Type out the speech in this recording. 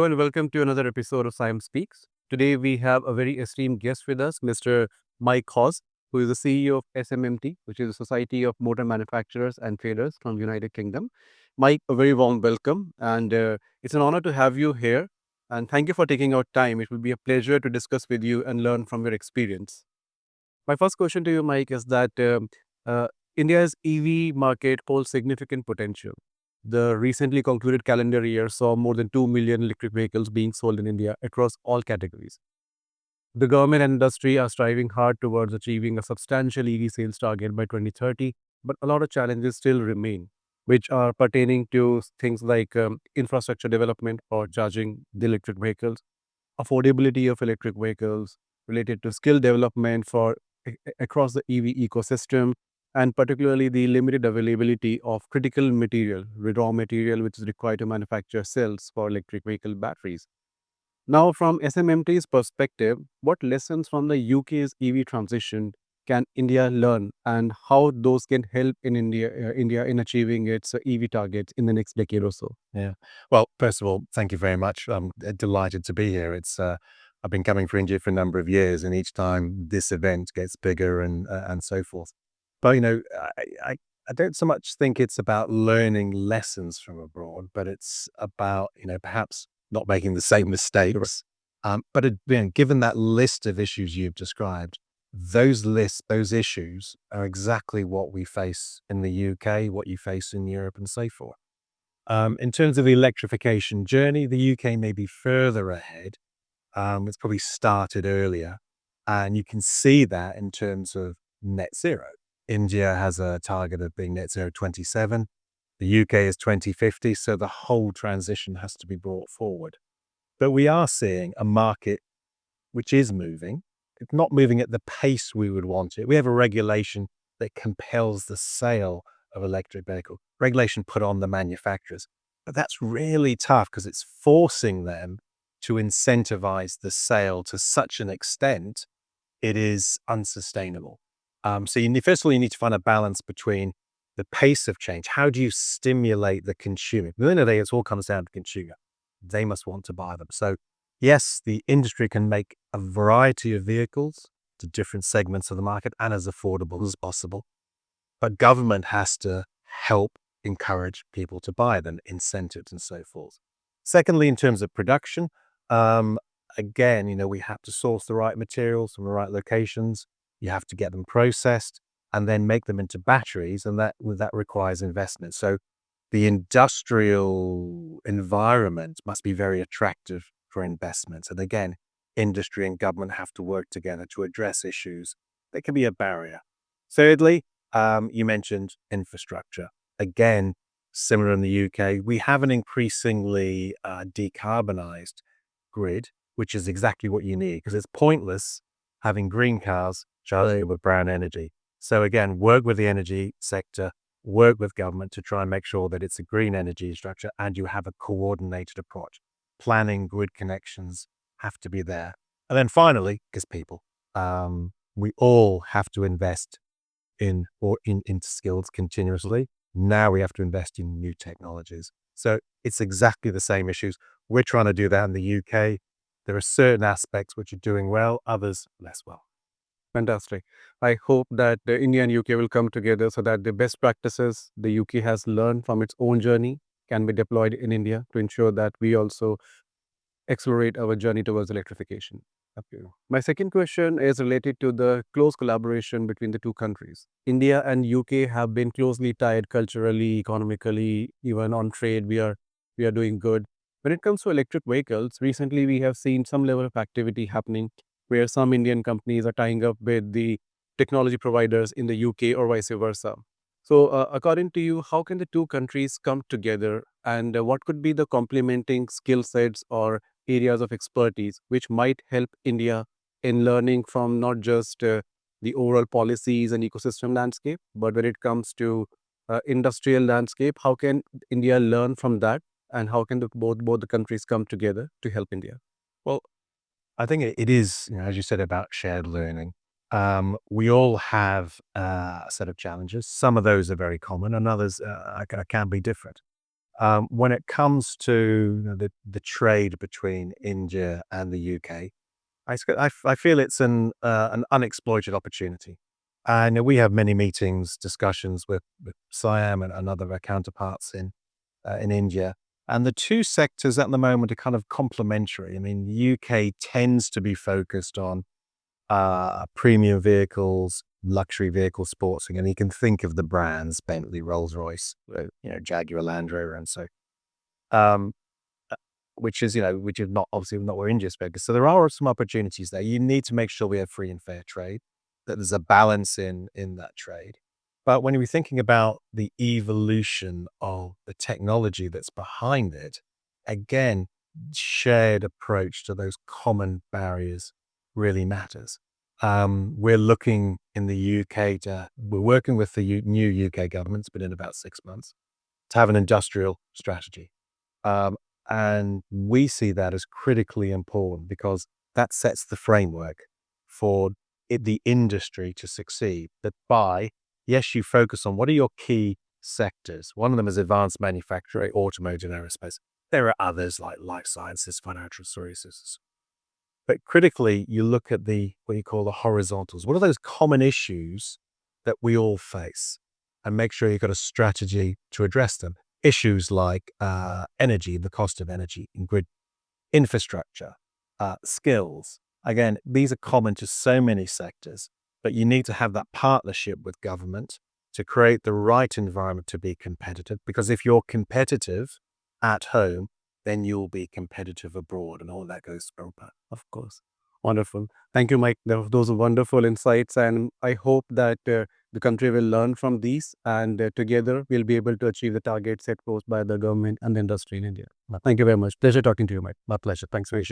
Hello and welcome to another episode of SIAM Speaks. Today we have a very esteemed guest with us, Mr. Mike Hawes, who is the CEO of SMMT, which is a Society of Motor Manufacturers and Traders from United Kingdom. Mike, a very warm welcome, and it's an honor to have you here. And thank you for taking out time. It will be a pleasure to discuss with you and learn from your experience. My first question to you, Mike, is that uh, India's EV market holds significant potential. The recently concluded calendar year saw more than 2 million electric vehicles being sold in India across all categories. The government and industry are striving hard towards achieving a substantial EV sales target by 2030, but a lot of challenges still remain, which are pertaining to things like infrastructure development for charging the electric vehicles, affordability of electric vehicles, related to skill development for across the EV ecosystem, and particularly the limited availability of critical material, raw material, which is required to manufacture cells for electric vehicle batteries. Now, from SMMT's perspective, what lessons from the UK's EV transition can India learn, and how those can help in India in achieving its EV targets in the next decade or so? Yeah. Well, first of all, thank you very much. I'm delighted to be here. I've been coming for India for a number of years, and each time this event gets bigger and so forth. But I I don't so much think it's about learning lessons from abroad, but it's about perhaps not making the same mistakes. Given that list of issues you've described, those issues are exactly what we face in the UK, what you face in Europe, and so forth. In terms of the electrification journey, the UK may be further ahead. It's probably started earlier. And you can see that in terms of net zero. India has a target of being net zero 27. The UK is 2050. So the whole transition has to be brought forward. But we are seeing a market which is moving. It's not moving at the pace we would want it. We have a regulation that compels the sale of electric vehicle, regulation put on the manufacturers. But that's really tough because it's forcing them to incentivize the sale to such an extent it is unsustainable. First of all, you need to find a balance between the pace of change. How do you stimulate the consumer? At the end of the day, it all comes down to the consumer. They must want to buy them. So yes, the industry can make a variety of vehicles to different segments of the market and as affordable as possible. But government has to help encourage people to buy them, incentives and so forth. Secondly, in terms of production, again, we have to source the right materials from the right locations. You have to get them processed and then make them into batteries, and that requires investment. So the industrial environment must be very attractive for investments. And again, industry and government have to work together to address issues that can be a barrier. Thirdly, you mentioned infrastructure. Again, similar in the UK, we have an increasingly decarbonized grid, which is exactly what you need, because it's pointless having green cars charging with brown energy. So again, work with the energy sector, work with government to try and make sure that it's a green energy structure and you have a coordinated approach. Planning, grid connections have to be there. And then finally, because people, we all have to invest in skills continuously. Now we have to invest in new technologies. So it's exactly the same issues. We're trying to do that in the UK. There are certain aspects which are doing well, others less well. Fantastic. I hope that India and UK will come together so that the best practices the UK has learned from its own journey can be deployed in India to ensure that we also accelerate our journey towards electrification. Okay. My second question is related to the close collaboration between the two countries. India and UK have been closely tied culturally, economically, even on trade. We are doing good. When it comes to electric vehicles, recently we have seen some level of activity happening where some Indian companies are tying up with the technology providers in the UK or vice versa. So, according to you, how can the two countries come together, and what could be the complementing skill sets or areas of expertise which might help India in learning from not just the overall policies and ecosystem landscape, but when it comes to industrial landscape, how can India learn from that, and how can both the countries come together to help India? Well, I think it is, as you said, about shared learning. We all have a set of challenges. Some of those are very common and others can be different. When it comes to the trade between India and the UK, I feel it's an unexploited opportunity. And we have many meetings, discussions with SIAM and other of our counterparts in India. And the two sectors at the moment are kind of complementary. I mean, the UK tends to be focused on premium vehicles, luxury vehicle sporting, and you can think of the brands Bentley, Rolls Royce, Jaguar, Land Rover, and so. Um, which is not obviously not where India's focused. So there are some opportunities there. You need to make sure we have free and fair trade, that there's a balance in that trade. But when you're thinking about the evolution of the technology that's behind it, again, shared approach to those common barriers really matters. We're looking in the UK we're working with the new UK government, it's been in about 6 months, to have an industrial strategy. Um, and we see that as critically important because that sets the framework for the industry to succeed. Yes, you focus on what are your key sectors. One of them is advanced manufacturing, automotive, and aerospace. There are others like life sciences, financial services. But critically, you look at what you call the horizontals. What are those common issues that we all face? And make sure you've got a strategy to address them. Issues like energy, the cost of energy, and grid infrastructure, skills. Again, these are common to so many sectors, but you need to have that partnership with government to create the right environment to be competitive. Because if you're competitive at home, then you'll be competitive abroad, and all that goes over. Of course. Wonderful. Thank you, Mike. Those are wonderful insights. And I hope that the country will learn from these and together we'll be able to achieve the targets set forth by the government and the industry in India. Thank you very much. Pleasure talking to you, Mike. My pleasure. Thanks for your